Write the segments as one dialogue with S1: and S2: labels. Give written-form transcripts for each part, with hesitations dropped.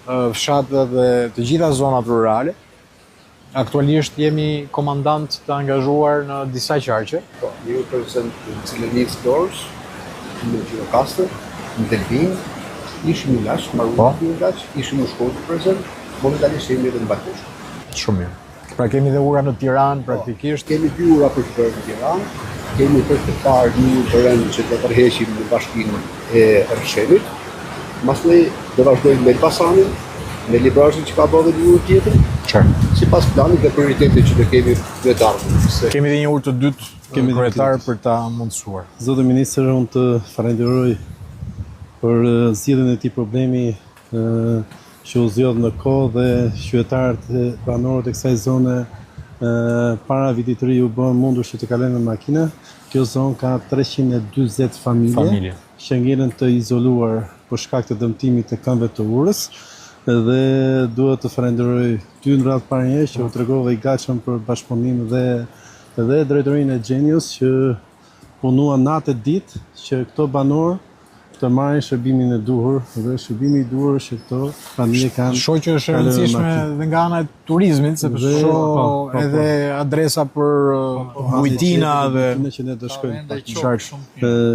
S1: fshatet dhe të gjitha zonat rurale. Aktualisht jemi komandant të angazhuar në disa qarqe.
S2: Po, jemi prezent në Cilenis Dorës, në Gjirokastër, në Delvin, ishim në Laç, në Laç, ishim në Shkodër prezent, momentalisht jemi edhe në Batush.
S1: Shumë mirë. Pra kemi dhe ura në Tiranë praktikisht.
S2: Kemi 2 ura për të bërë në Tiranë, kemi për të parë një terren që të tërheqim në bashkinë e Rrshenit. Mastaj do vazhdojmë me Elbasanin, me Librazhin që ka bërë një urë tjetër. Sipas planit dhe prioritetit që do kemi në të ardhmen.
S1: Kemi dhe një urë të dytë kryetar për ta mundësuar.
S3: Zotë Ministër, unë të falenderoj për zgjidhjen e këtij problemi që u zgjodh në kohë dhe qytetarët e banorët e kësaj zone para vitit të ri u bën mundur që të kalojnë me makina. Kjo zonë ka 340 familje që ngelen të izoluar për shkak të dëmtimit të këmbëve të urës. Dhe duhet të falenderoj ty në radhë parë një që u tregove i gatshëm për bashkëpunim dhe drejtorinë e Genius që punuan natë ditë që këto banorë të marrin shërbimin e duhur dhe shërbimi i duhur që këto familje kanë.
S1: Shoh që është e rëndësishme dhe nga ana e turizmit, sepse shoh edhe adresa për Bujtina dhe
S3: që ne do shkojmë.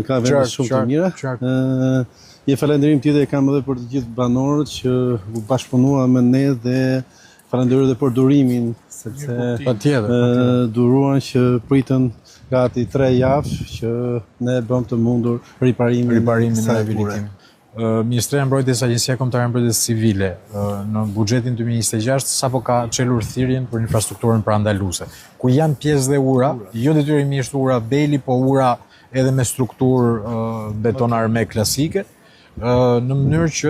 S3: Ka vende shumë të mira. Një falënderim tjetër kam edhe për të gjithë banorët që u bashkëpunuan me ne dhe falenderoj edhe për durimin, sepse duruan që pritën gati 3 javë që ne bëm të mundur riparimin
S1: e rehabilitimit. Ministria e Mbrojtjes, Agjencia Kombëtare e Mbrojtjes Civile, në buxhetin 2026 sapo ka çelur thirrjen për infrastrukturën parandaluese, ku janë pjesë dhe ura, jo detyrimisht ura beli, po ura edhe me strukturë betonarme klasike, në mënyrë që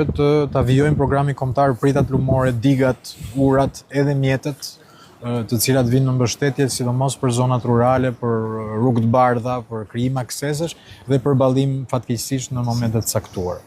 S1: të vijojnë programin kombëtar pritat lumore, digat, urat edhe mjetet, të cilat vinë në mbështetje, sidomos për zonat rurale, për rrugë të bardha, për krijim aksesesh dhe për ballim fatkeqësisht në momentet caktuara.